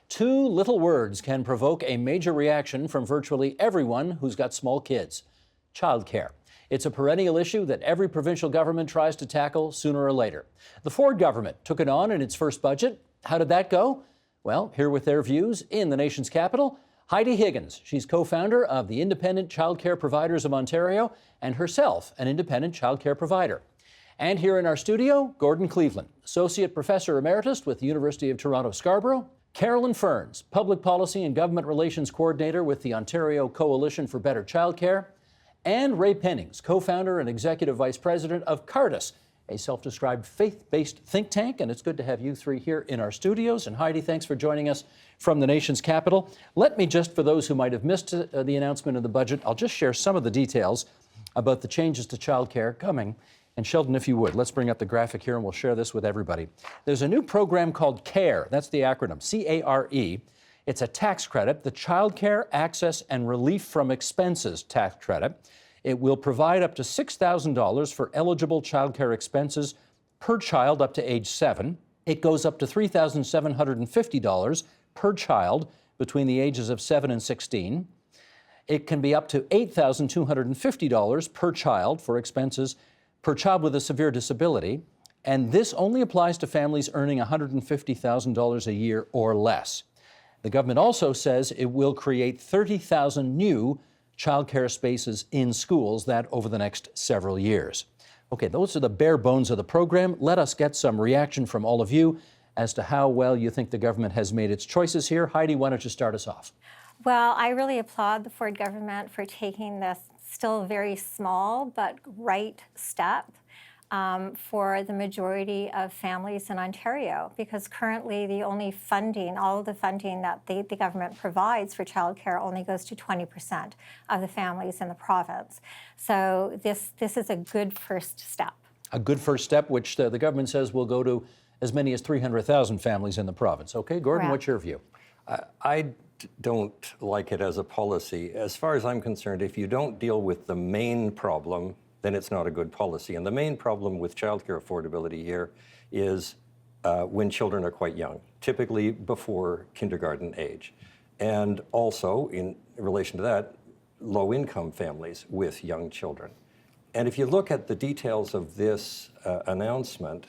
Two little words can provoke a major reaction from virtually everyone who's got small kids: childcare. It's a perennial issue that every provincial government tries to tackle sooner or later. The Ford government took it on in its first budget. How did that go? Well, here with their views in the nation's capital, Heidi Higgins. She's co-founder of the Independent Childcare Providers of Ontario and herself an independent childcare provider. And here in our studio, Gordon Cleveland, Associate Professor Emeritus with the University of Toronto Scarborough; Carolyn Ferns, Public Policy and Government Relations Coordinator with the Ontario Coalition for Better Childcare; and Ray Pennings, co-founder and Executive Vice President of Cardus, a self-described faith-based think tank. And it's good to have you three here in our studios. And Heidi, thanks for joining us from the nation's capital. Let me just, for those who might have missed the announcement of the budget, I'll just share some of the details about the changes to childcare coming. And Sheldon, if you would, let's bring up the graphic here and we'll share this with everybody. There's a new program called CARE. That's the acronym, C-A-R-E. It's a tax credit, the Child Care Access and Relief from Expenses tax credit. It will provide up to $6,000 for eligible childcare expenses per child up to age 7. It goes up to $3,750 per child between the ages of 7 and 16. It can be up to $8,250 per child for expenses per child with a severe disability. And this only applies to families earning $150,000 a year or less. The government also says it will create 30,000 new childcare spaces in schools, that over the next several years. Okay, those are the bare bones of the program. Let us get some reaction from all of you as to how well you think the government has made its choices here. Heidi, why don't you start us off? Well, I really applaud the Ford government for taking this still very small but right step for the majority of families in Ontario, because currently the only funding, all of the funding that the government provides for childcare only goes to 20% of the families in the province. So this is a good first step. A good first step, which the government says will go to as many as 300,000 families in the province. Okay, Gordon, what's your view? I don't like it as a policy. As far as I'm concerned, if you don't deal with the main problem, then it's not a good policy. And the main problem with childcare affordability here is when children are quite young, typically before kindergarten age. And also, in relation to that, low-income families with young children. And if you look at the details of this announcement,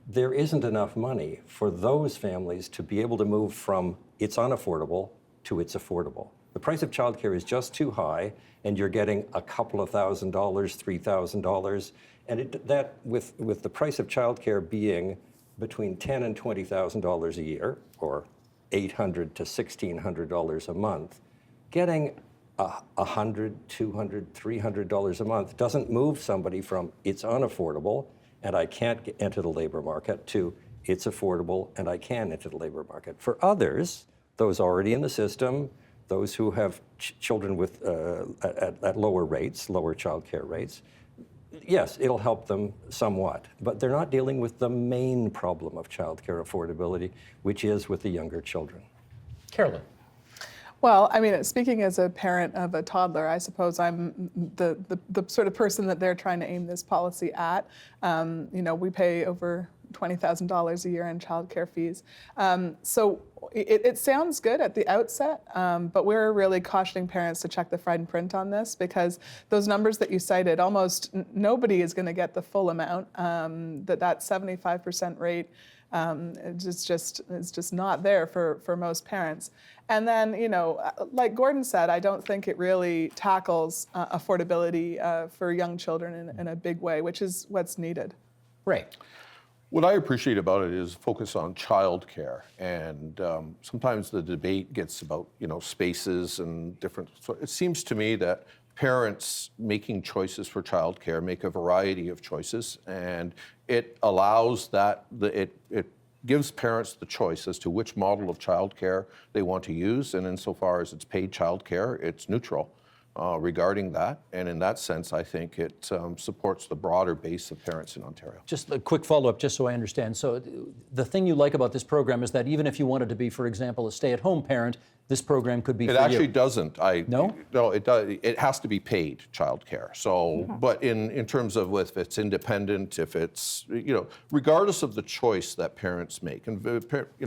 there isn't enough money for those families to be able to move from it's unaffordable to it's affordable. The price of childcare is just too high, and you're getting a couple of $1,000, $3,000, and that with the price of childcare being between $10,000 and $20,000 a year, or $800 to $1,600 a month, getting $100, $200, $300 a month doesn't move somebody from it's unaffordable and I can't enter the labor market to it's affordable and I can enter the labor market. For others, those already in the system, those who have children with at lower rates, lower childcare rates, yes, it'll help them somewhat, but they're not dealing with the main problem of childcare affordability, which is with the younger children. Carolyn. Well, I mean, speaking as a parent of a toddler, I suppose I'm the sort of person that they're trying to aim this policy at. You know, we pay over $20,000 a year in childcare fees. So it sounds good at the outset, but we're really cautioning parents to check the fine print on this, because those numbers that you cited, almost nobody is going to get the full amount. That 75% rate is just not there for most parents. And then, you know, like Gordon said, I don't think it really tackles affordability for young children in a big way, which is what's needed. Right. What I appreciate about it is focus on childcare, and sometimes the debate gets about, you know, spaces and different. So it seems to me that parents making choices for childcare make a variety of choices, and it allows that it gives parents the choice as to which model of childcare they want to use, and insofar as it's paid childcare, it's neutral regarding that. And in that sense, I think it supports the broader base of parents in Ontario. Just a quick follow-up, just so I understand. So the thing you like about this program is that even if you wanted to be, for example, a stay-at-home parent, this program could be It for actually you. doesn't. No? No, it does. It has to be paid childcare. So, but in terms of if it's independent, if it's, regardless of the choice that parents make, and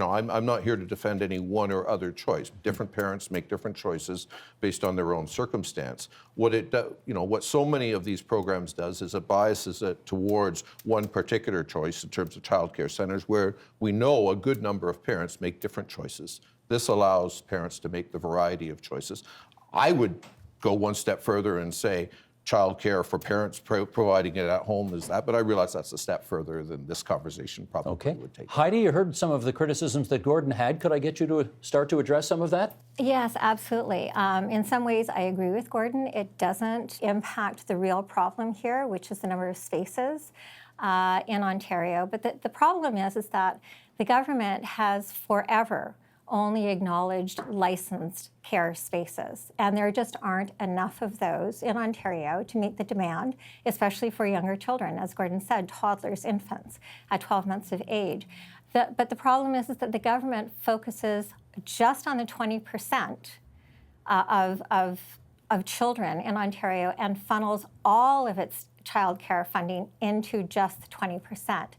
I'm not here to defend any one or other choice. Different parents make different choices based on their own circumstance. What so many of these programs does is it biases it towards one particular choice in terms of childcare centers, where we know a good number of parents make different choices. This allows parents to make the variety of choices. I would go one step further and say childcare for parents providing it at home is that, but I realize that's a step further than this conversation probably Okay. would take. Heidi, you heard some of the criticisms that Gordon had. Could I get you to start to address some of that? Yes, absolutely. In some ways, I agree with Gordon. It doesn't impact the real problem here, which is the number of spaces in Ontario. But the problem is that the government has forever only acknowledged licensed care spaces. And there just aren't enough of those in Ontario to meet the demand, especially for younger children, as Gordon said, toddlers, infants at 12 months of age. But the problem is that the government focuses just on the 20% of children in Ontario and funnels all of its childcare funding into just 20%.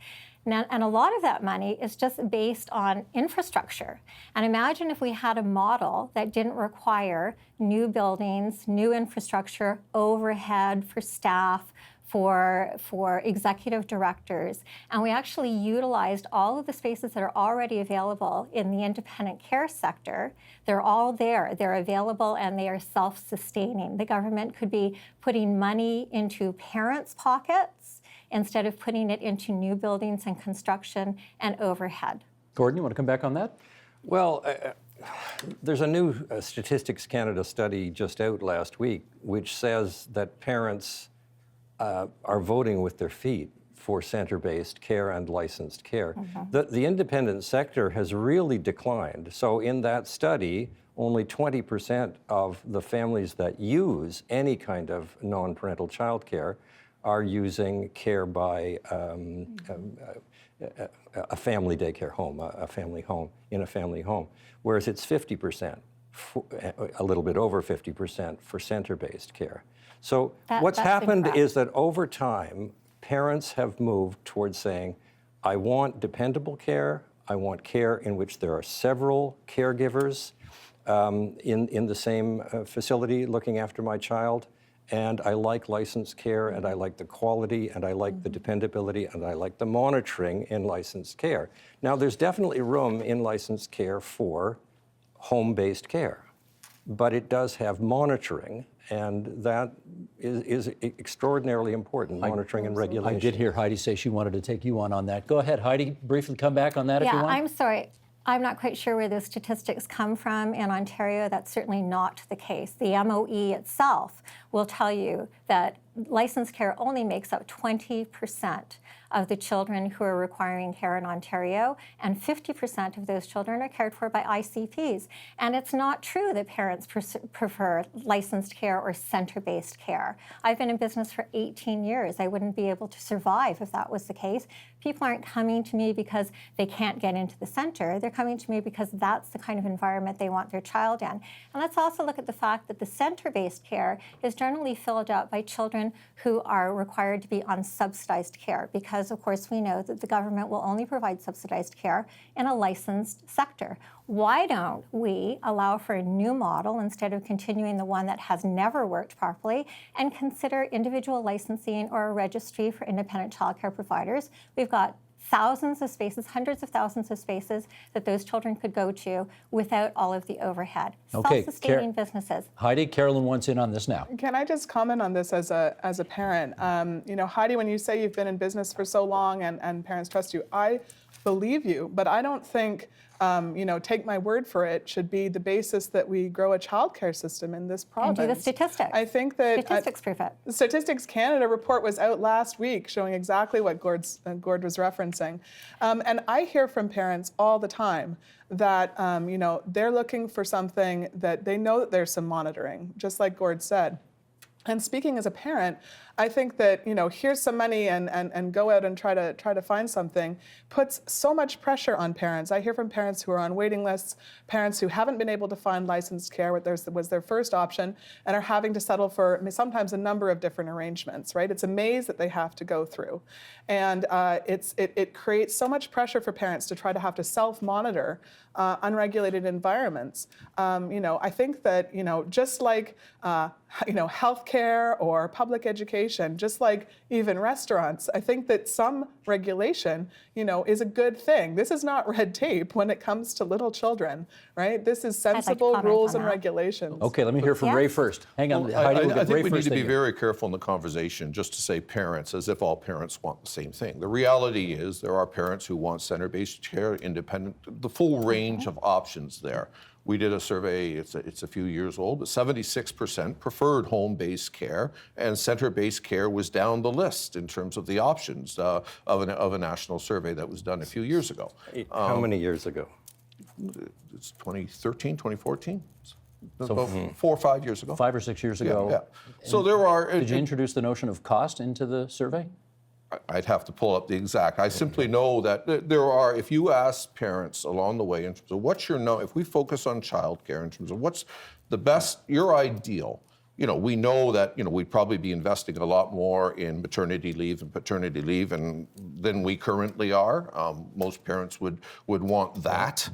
Now, and a lot of that money is just based on infrastructure. And imagine if we had a model that didn't require new buildings, new infrastructure, overhead for staff, for executive directors, and we actually utilized all of the spaces that are already available in the independent care sector. They're all there, they're available, and they are self-sustaining. The government could be putting money into parents' pockets instead of putting it into new buildings and construction and overhead. Gordon, you want to come back on that? Well, there's a new Statistics Canada study just out last week, which says that parents are voting with their feet for center-based care and licensed care. The independent sector has really declined. So in that study, only 20% of the families that use any kind of non-parental childcare are using care by a family daycare home, a family home, in a family home, whereas it's 50%, a little bit over 50% for center-based care. So what's happened is that over time, parents have moved towards saying, I want dependable care, I want care in which there are several caregivers in the same facility looking after my child, and I like licensed care, and I like the quality, and I like the dependability, and I like the monitoring in licensed care. Now, there's definitely room in licensed care for home-based care, but it does have monitoring, and that is extraordinarily important, monitoring and regulation. I did hear Heidi say she wanted to take you on that. Go ahead, Heidi, briefly come back on that if you want. Yeah, I'm sorry. I'm not quite sure where those statistics come from in Ontario. That's certainly not the case. The MOE itself will tell you that licensed care only makes up 20% of the children who are requiring care in Ontario, and 50% of those children are cared for by ICPs. And it's not true that parents prefer licensed care or center-based care. I've been in business for 18 years. I wouldn't be able to survive if that was the case. People aren't coming to me because they can't get into the center. They're coming to me because that's the kind of environment they want their child in. And let's also look at the fact that the center-based care is generally filled out by children who are required to be on subsidized care, because of course we know that the government will only provide subsidized care in a licensed sector. Why don't we allow for a new model instead of continuing the one that has never worked properly, and consider individual licensing or a registry for independent childcare providers? We've got thousands of spaces, hundreds of thousands of spaces that those children could go to without all of the overhead. Okay, Self-sustaining businesses. Heidi, Carolyn wants in on this now. Can I just comment on this as a parent? Heidi, when you say you've been in business for so long and parents trust you, I believe you, but I don't think, take my word for it, should be the basis that we grow a childcare system in this province. And do the statistics. I think that Statistics prove it. the Statistics Canada report was out last week showing exactly what Gord was referencing. And I hear from parents all the time that they're looking for something that they know that there's some monitoring, just like Gord said. And speaking as a parent, I think that, here's some money and go out and try to find something puts so much pressure on parents. I hear from parents who are on waiting lists, parents who haven't been able to find licensed care, what was their first option, and are having to settle for sometimes a number of different arrangements, right? It's a maze that they have to go through. And it creates so much pressure for parents to try to have to self-monitor unregulated environments. I think that, just like, healthcare or public education, just like even restaurants, I think that some regulation, is a good thing. This is not red tape when it comes to little children, right? This is sensible comment rules on and that. regulations. Okay, let me hear from Ray first. Hang on, Well, Heidi, we'll I get think Ray we first. need to then be you. very careful in the conversation just to say parents as if all parents want the same thing. The reality is there are parents who want center-based care, independent, the full range of options there. We did a survey, it's a few years old, but 76% preferred home-based care, and center-based care was down the list in terms of the options of a national survey that was done a few years ago. How many years ago? It's 2013, 2014? So, About 4 or 5 years ago. 5 or 6 years ago. Yeah. So there are. Did you introduce the notion of cost into the survey? I'd have to pull up the exact. I simply know that there are, if you ask parents along the way in terms of what's your if we focus on childcare in terms of what's the best, your ideal, we know that, we'd probably be investing a lot more in maternity leave and paternity leave than we currently are. Most parents would want that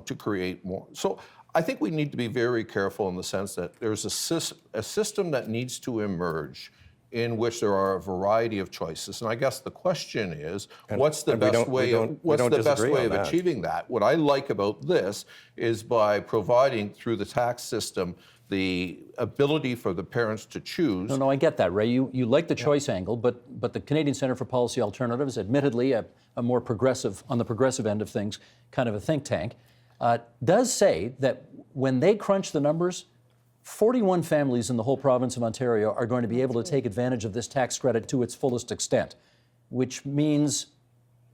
to create more. So I think we need to be very careful in the sense that there's a system that needs to emerge in which there are a variety of choices. And I guess the question is, what's the best way of achieving that? What I like about this is by providing through the tax system the ability for the parents to choose. No, I get that, Ray. You like the choice angle, but the Canadian Centre for Policy Alternatives, admittedly a more progressive, on the progressive end of things, kind of a think tank, does say that when they crunch the numbers, 41 families in the whole province of Ontario are going to be able to take advantage of this tax credit to its fullest extent, which means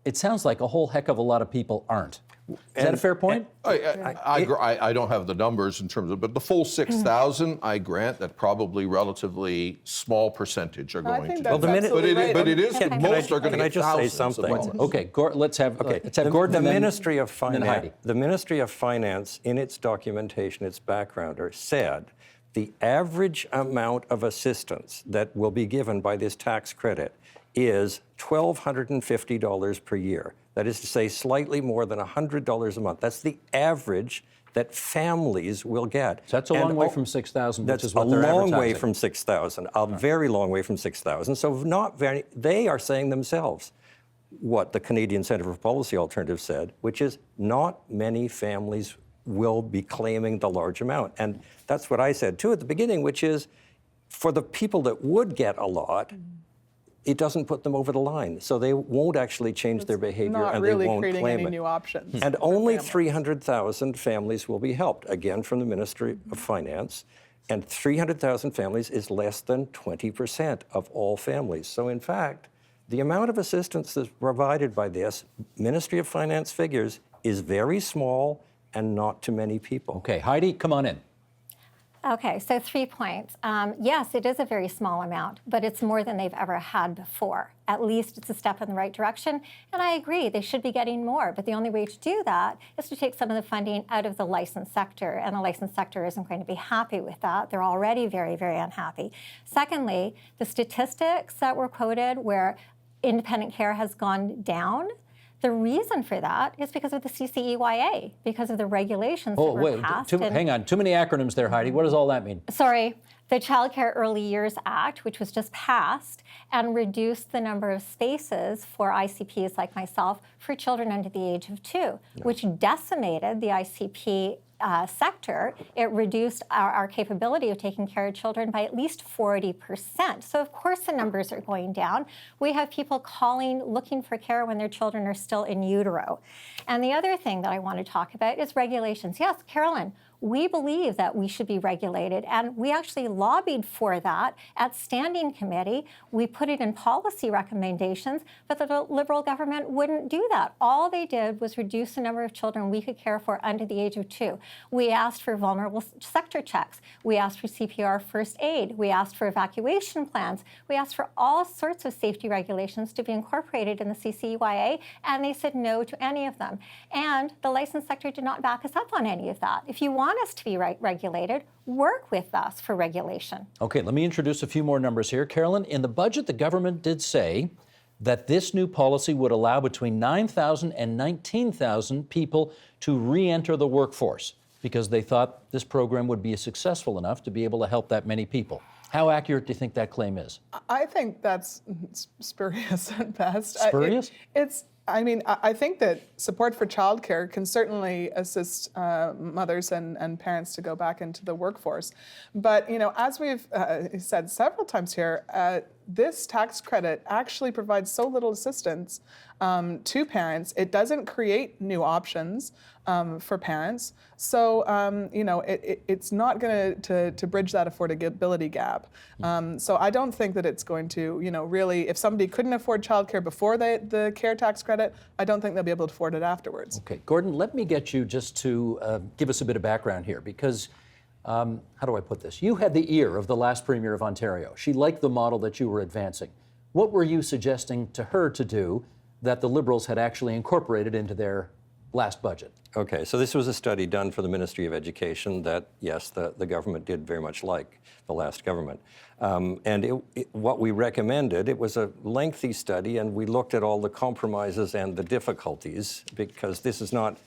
it sounds like a whole heck of a lot of people aren't. Is that a fair point? I don't have the numbers in terms of, but the full 6,000, I grant that probably relatively small percentage are I going think to. that's the minute- absolutely right. But it is, Can I- most are going to can I get just say thousands of something? dollars. Okay, let's have Gordon. The and then- Ministry of and then Finance, Heidi. the Ministry of Finance, in its documentation, its backgrounder, said the average amount of assistance that will be given by this tax credit is $1,250 per year. That is to say, slightly more than $100 a month. That's the average that families will get. So that's a long way from 6,000, which That's is what a they're long way advertising. from 6,000, a very long way from 6,000. So they are saying themselves what the Canadian Centre for Policy Alternatives said, which is not many families will be claiming the large amount. And that's what I said too at the beginning, which is for the people that would get a lot, it doesn't put them over the line. So they won't actually change their behavior Not and really they won't creating claim any it. new options. And for only families. 300,000 families will be helped, again from the Ministry of Finance. And 300,000 families is less than 20% of all families. So in fact, the amount of assistance that's provided by this Ministry of Finance figures is very small and not to many people. Okay, Heidi, come on in. Okay, so 3 points. Yes, it is a very small amount, but it's more than they've ever had before. At least it's a step in the right direction. And I agree, they should be getting more. But the only way to do that is to take some of the funding out of the licensed sector. And the licensed sector isn't going to be happy with that. They're already very, very unhappy. Secondly, the statistics that were quoted where independent care has gone down, the reason for that is because of the CCEYA, because of the regulations that were passed. Hang on, too many acronyms there, Heidi. What does all that mean? Sorry, the Child Care Early Years Act, which was just passed and reduced the number of spaces for ICPs like myself for children under the age of 2, which decimated the ICP sector. It reduced our capability of taking care of children by at least 40%. So of course the numbers are going down. We have people calling, looking for care when their children are still in utero. And the other thing that I want to talk about is regulations. Yes, Carolyn, we believe that we should be regulated, and we actually lobbied for that at standing committee. We put it in policy recommendations, but the Liberal government wouldn't do that. All they did was reduce the number of children we could care for under the age of 2. We asked for vulnerable sector checks. We asked for CPR first aid. We asked for evacuation plans. We asked for all sorts of safety regulations to be incorporated in the CCEYA, and they said no to any of them. And the licensed sector did not back us up on any of that. If you want us to be regulated, work with us for regulation. Okay, let me introduce a few more numbers here. Carolyn, in the budget, the government did say that this new policy would allow between 9,000 and 19,000 people to re-enter the workforce because they thought this program would be successful enough to be able to help that many people. How accurate do you think that claim is? I think that's spurious at best. Spurious? I think that support for childcare can certainly assist mothers and parents to go back into the workforce. But, as we've said several times here, this tax credit actually provides so little assistance to parents. It doesn't create new options for parents. So, it's not going to bridge that affordability gap. So I don't think that it's going to, really, if somebody couldn't afford childcare before the CARE tax credit, I don't think they'll be able to afford it afterwards. Okay, Gordon, let me get you just to give us a bit of background here because, how do I put this? You had the ear of the last Premier of Ontario. She liked the model that you were advancing. What were you suggesting to her to do that the Liberals had actually incorporated into their last budget? Okay, so this was a study done for the Ministry of Education that, yes, the government did very much like the last government. And what we recommended, it was a lengthy study, and we looked at all the compromises and the difficulties, because this is not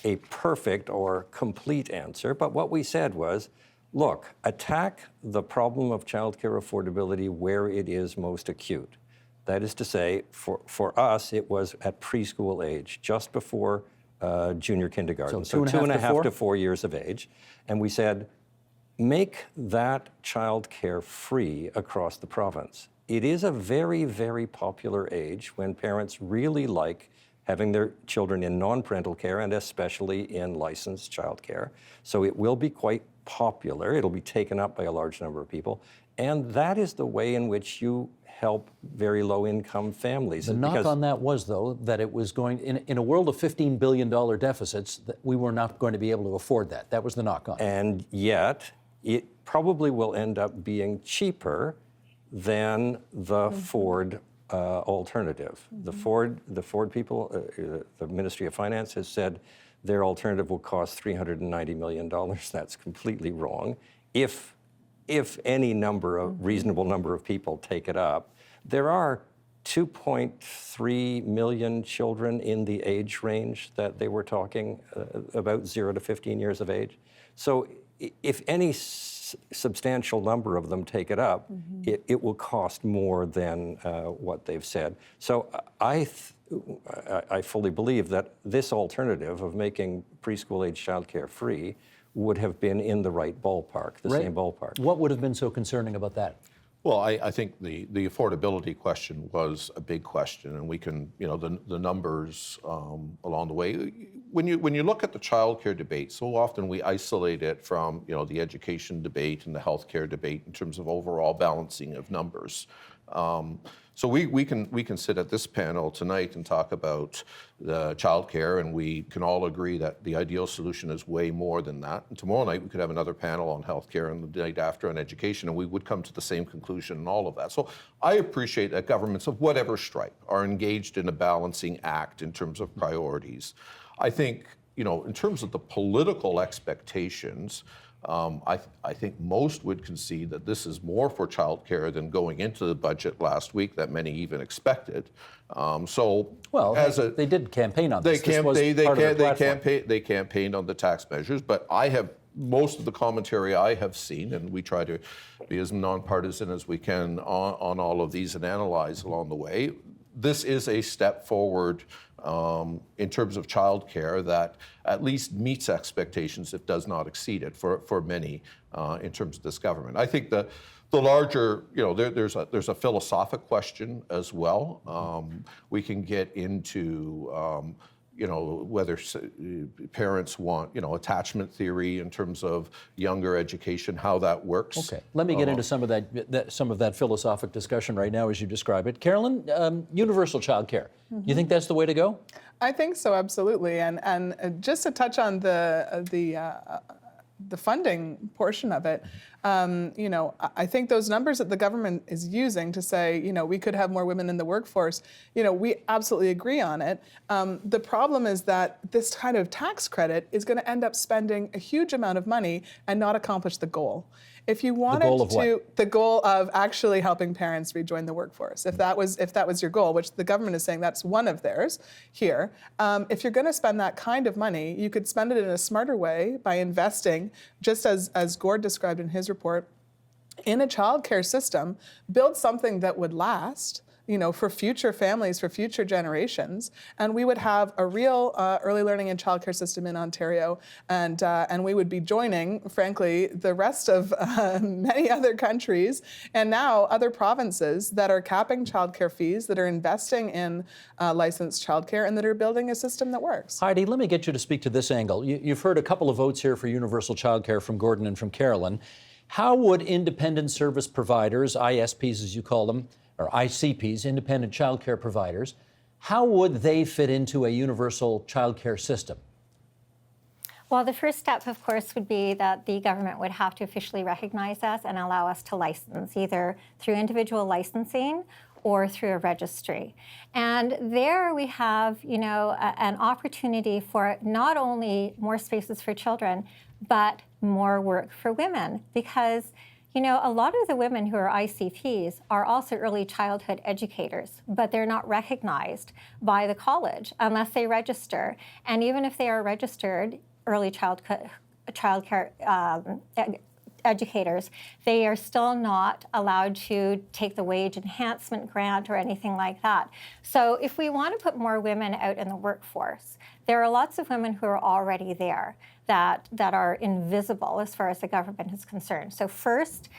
a perfect or complete answer. But what we said was, look, attack the problem of childcare affordability where it is most acute. That is to say, for us, it was at preschool age, just before junior kindergarten, so 2.5 to 4 years of age. And we said, make that childcare free across the province. It is a very, very popular age when parents really like having their children in non-parental care and especially in licensed childcare. So it will be quite popular. It'll be taken up by a large number of people. And that is the way in which you help very low-income families. The knock on that was, though, that it was going, in a world of $15 billion deficits, that we were not going to be able to afford that. That was the knock on. And yet, it probably will end up being cheaper than the Ford alternative. The Ford people, the Ministry of Finance has said their alternative will cost $390 million. That's completely wrong. If any reasonable number of people take it up, there are 2.3 million children in the age range that they were talking about, 0 to 15 years of age. So if any substantial number of them take it up, it will cost more than what they've said. So I fully believe that this alternative of making preschool age childcare free would have been in the right ballpark, the same ballpark. What would have been so concerning about that? Well, I think the affordability question was a big question, and we can, the numbers along the way. When you look at the childcare debate, so often we isolate it from, the education debate and the healthcare debate in terms of overall balancing of numbers. So we can sit at this panel tonight and talk about the childcare, and we can all agree that the ideal solution is way more than that. And tomorrow night we could have another panel on healthcare, and the night after on education, and we would come to the same conclusion in all of that. So I appreciate that governments of whatever stripe are engaged in a balancing act in terms of priorities. I think, in terms of the political expectations, I think most would concede that this is more for childcare than going into the budget last week that many even expected. They did campaign on this. They campaigned on the tax measures, but most of the commentary I have seen, and we try to be as nonpartisan as we can on all of these and analyze along the way, this is a step forward in terms of childcare that at least meets expectations, if does not exceed it, for many in terms of this government. I think the larger, there's a philosophic question as well. We can get into whether parents want, attachment theory in terms of younger education, how that works. Okay, let me get into some of that philosophic discussion right now as you describe it. Carolyn, universal child care. You think that's the way to go? I think so, absolutely. And just to touch on the funding portion of it, I think those numbers that the government is using to say, we could have more women in the workforce, we absolutely agree on it. The problem is that this kind of tax credit is going to end up spending a huge amount of money and not accomplish the goal. If you wanted goal of what? the goal of actually helping parents rejoin the workforce, if that was your goal, which the government is saying that's one of theirs here, if you're going to spend that kind of money, you could spend it in a smarter way by investing, just as Gord described in his report, in a childcare system, build something that would last, for future families, for future generations, and we would have a real early learning and childcare system in Ontario, and we would be joining, frankly, the rest of many other countries and now other provinces that are capping childcare fees, that are investing in licensed childcare, and that are building a system that works. Heidi, let me get you to speak to this angle. You've heard a couple of votes here for universal childcare from Gordon and from Carolyn. How would independent service providers, ISPs as you call them, or ICPs, independent child care providers, how would they fit into a universal child care system? Well, the first step, of course, would be that the government would have to officially recognize us and allow us to license, either through individual licensing or through a registry. And there we have, an opportunity for not only more spaces for children, but more work for women, because a lot of the women who are ICPs are also early childhood educators, but they're not recognized by the college unless they register. And even if they are registered early childcare educators, they are still not allowed to take the wage enhancement grant or anything like that. So if we want to put more women out in the workforce, there are lots of women who are already there that are invisible as far as the government is concerned. So first,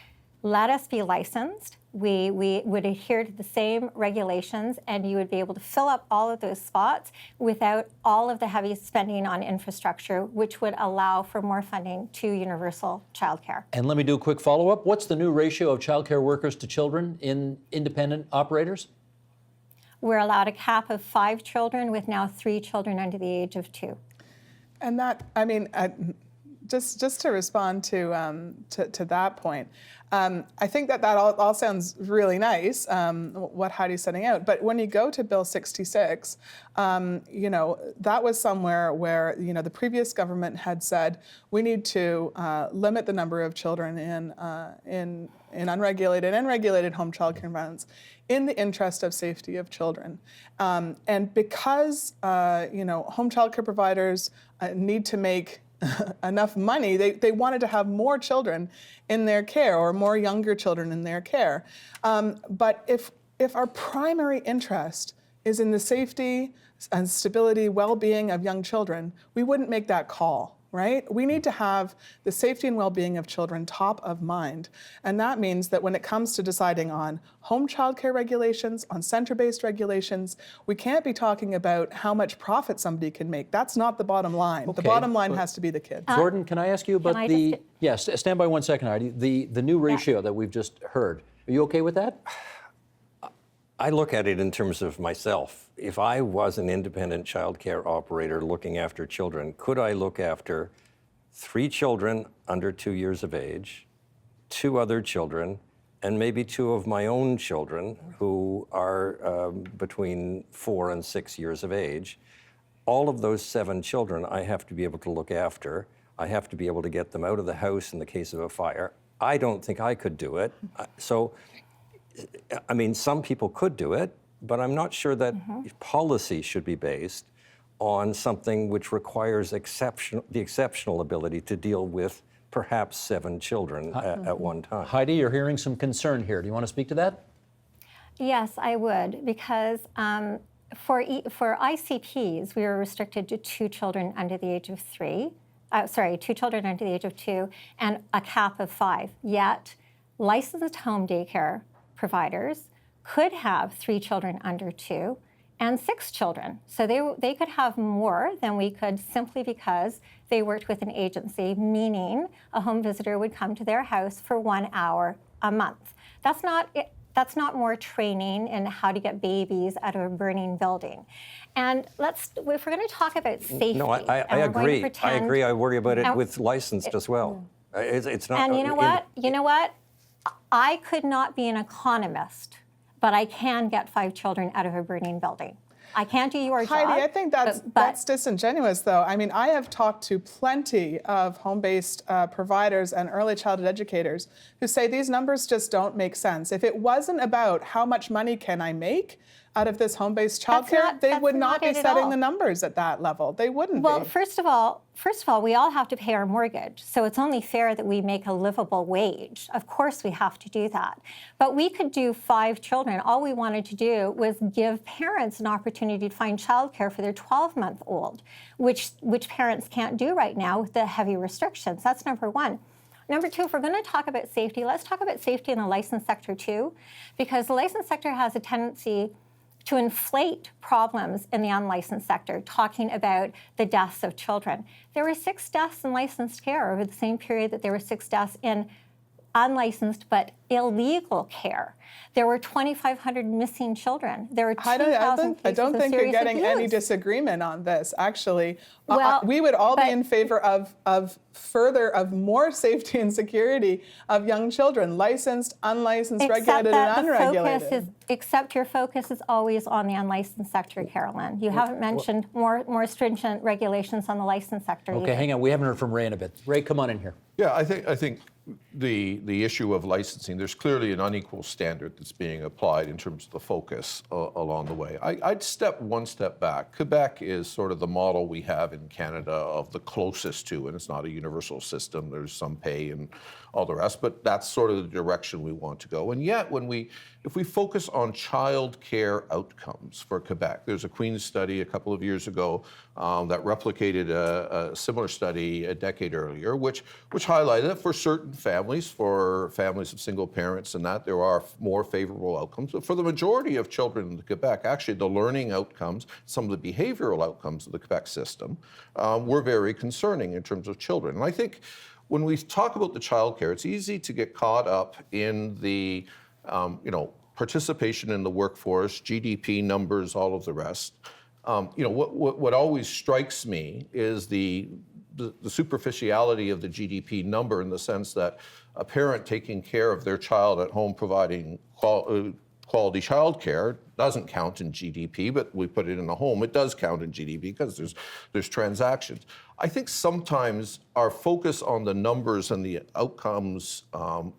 let us be licensed. We would adhere to the same regulations, and you would be able to fill up all of those spots without all of the heavy spending on infrastructure, which would allow for more funding to universal childcare. And let me do a quick follow-up. What's the new ratio of childcare workers to children in independent operators? We're allowed a cap of 5 children, with now 3 children under the age of 2. And that, just to respond to that point, I think that all sounds really nice, what Heidi's setting out. But when you go to Bill 66, that was somewhere where the previous government had said we need to limit the number of children in unregulated and regulated home childcare environments in the interest of safety of children. And because home childcare providers need to make enough money, they wanted to have more children in their care, or more younger children in their care. But if our primary interest is in the safety and stability, well-being of young children, we wouldn't make that call, right? We need to have the safety and well-being of children top of mind. And that means that when it comes to deciding on home childcare regulations, on center-based regulations, we can't be talking about how much profit somebody can make. That's not the bottom line. The bottom line has to be the kids. Gordon, can I ask you about Yes, stand by one second, Heidi. The new ratio that we've just heard. Are you okay with that? I look at it in terms of myself. If I was an independent childcare operator looking after children, could I look after 3 children under 2 years of age, 2 other children, and maybe 2 of my own children who are between 4 and 6 years of age? All of those 7 children I have to be able to look after. I have to be able to get them out of the house in the case of a fire. I don't think I could do it. Some people could do it, but I'm not sure that policy should be based on something which requires the exceptional ability to deal with perhaps 7 children at one time. Heidi, you're hearing some concern here. Do you want to speak to that? Yes, I would, because for ICPs, we were restricted to 2 children under the age of 3. 2 children under the age of 2, and a cap of 5. Yet, licensed home daycare providers could have 3 children under 2 and 6 children. So they could have more than we could, simply because they worked with an agency, meaning a home visitor would come to their house for 1 hour a month. That's not That's not more training in how to get babies out of a burning building. And if we're going to talk about safety, No, I and we're going to agree. I pretend- agree. I worry about it and- with licensed as well. It's not. And you know what? You know what? I could not be an economist, but I can get 5 children out of a burning building. I can't do your job. Heidi, I think that's disingenuous, though. I mean, I have talked to plenty of home-based providers and early childhood educators who say these numbers just don't make sense. If it wasn't about how much money can I make out of this home-based childcare, they would not be setting the numbers at that level. They wouldn't Well, be. first of all, we all have to pay our mortgage, so it's only fair that we make a livable wage. Of course, we have to do that. But we could do 5 children. All we wanted to do was give parents an opportunity to find childcare for their 12-month-old, which parents can't do right now with the heavy restrictions. That's number one. Number two, if we're going to talk about safety, let's talk about safety in the licensed sector too, because the licensed sector has a tendency to inflate problems in the unlicensed sector, talking about the deaths of children. There were 6 deaths in licensed care over the same period that there were 6 deaths in unlicensed but illegal care. There were 2,500 missing children. There were 2,000 cases I don't of think you're serious getting any abuse. disagreement on this, actually. Well, we would all be but- in favor of more safety and security of young children, licensed, unlicensed, regulated, and unregulated. Except your focus is always on the unlicensed sector, Carolyn. You haven't mentioned more stringent regulations on the licensed sector Okay, either. hang on. We haven't heard from Ray in a bit. Ray, come on in here. Yeah, I think the issue of licensing, there's clearly an unequal standard that's being applied in terms of the focus along the way. I'd step one step back. Quebec is sort of the model we have in Canada of the closest to, and it's not a universal system. There's some pay and all the rest, but that's sort of the direction we want to go. And yet, if we focus on child care outcomes for Quebec, there's a Queen's study a couple of years ago that replicated a similar study a decade earlier, which highlighted that for certain families, for families of single parents and that, there are more favorable outcomes. But for the majority of children in Quebec, actually the learning outcomes, some of the behavioral outcomes of the Quebec system were very concerning in terms of children. And I think when we talk about the child care, it's easy to get caught up in the participation in the workforce, GDP numbers, all of the rest. What always strikes me is the superficiality of the GDP number, in the sense that a parent taking care of their child at home, providing quality child care, doesn't count in GDP, but we put it in the home, it does count in GDP because there's transactions. I think sometimes our focus on the numbers and the outcomes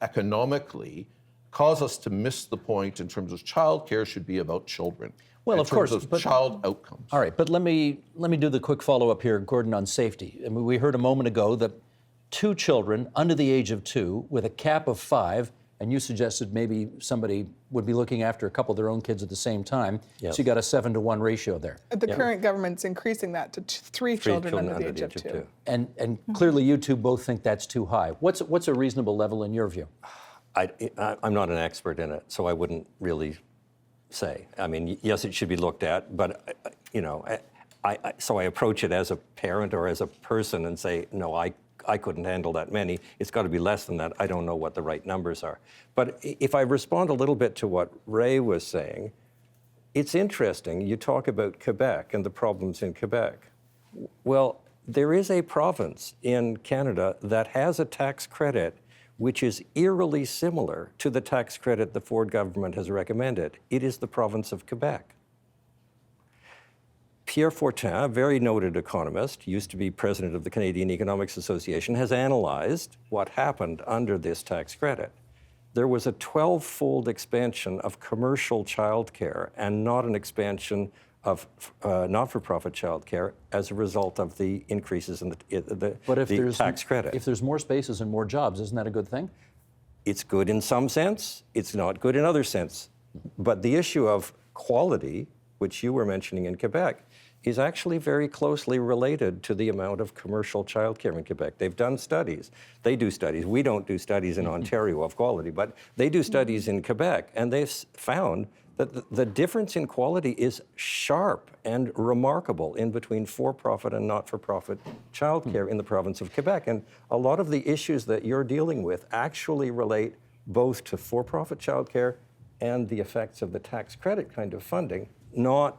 economically cause us to miss the point in terms of child care should be about children. Well, of course, in terms of but- child outcomes. All right, but let me do the quick follow-up here, Gordon, on safety. I mean, we heard a moment ago that 2 children under the age of 2 with a cap of 5, and you suggested maybe somebody would be looking after a couple of their own kids at the same time. Yes. So you got a 7-to-1 ratio there. The current government's increasing that to 3 children under the age of 2. And clearly you two both think that's too high. What's a reasonable level in your view? I'm not an expert in it, so I wouldn't really say. I mean, yes, it should be looked at, but so I approach it as a parent or as a person and say, no, I couldn't handle that many. It's got to be less than that. I don't know what the right numbers are. But if I respond a little bit to what Ray was saying, it's interesting. You talk about Quebec and the problems in Quebec. Well, there is a province in Canada that has a tax credit which is eerily similar to the tax credit the Ford government has recommended. It is the province of Quebec. Pierre Fortin, a very noted economist, used to be president of the Canadian Economics Association, has analyzed what happened under this tax credit. There was a 12-fold expansion of commercial childcare and not an expansion of not-for-profit childcare as a result of the increases in the tax credit. If there's more spaces and more jobs, isn't that a good thing? It's good in some sense, it's not good in other sense. But the issue of quality, which you were mentioning in Quebec, is actually very closely related to the amount of commercial childcare in Quebec. They've done studies. They do studies. We don't do studies in Ontario of quality, but they do studies in Quebec, and they've found that the difference in quality is sharp and remarkable in between for-profit and not-for-profit childcare in the province of Quebec. And a lot of the issues that you're dealing with actually relate both to for-profit childcare and the effects of the tax credit kind of funding, not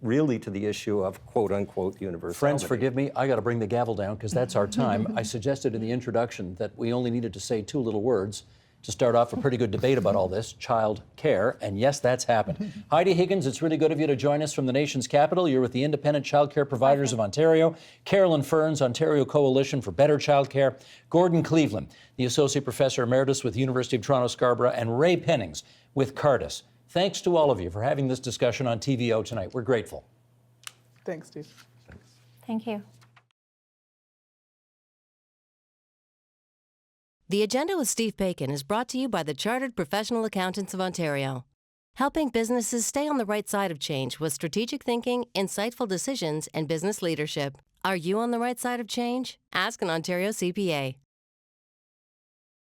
really to the issue of quote-unquote universality. Friends, forgive me, I got to bring the gavel down because that's our time. I suggested in the introduction that we only needed to say two little words to start off a pretty good debate about all this, child care, and yes, that's happened. Heidi Higgins, it's really good of you to join us from the nation's capital. You're with the Independent Child Care Providers of Ontario. Carolyn Ferns, Ontario Coalition for Better Child Care. Gordon Cleveland, the Associate Professor Emeritus with University of Toronto Scarborough, and Ray Pennings with Cardis. Thanks to all of you for having this discussion on TVO tonight. We're grateful. Thanks, Steve. Thank you. The Agenda with Steve Bacon is brought to you by the Chartered Professional Accountants of Ontario, helping businesses stay on the right side of change with strategic thinking, insightful decisions, and business leadership. Are you on the right side of change? Ask an Ontario CPA.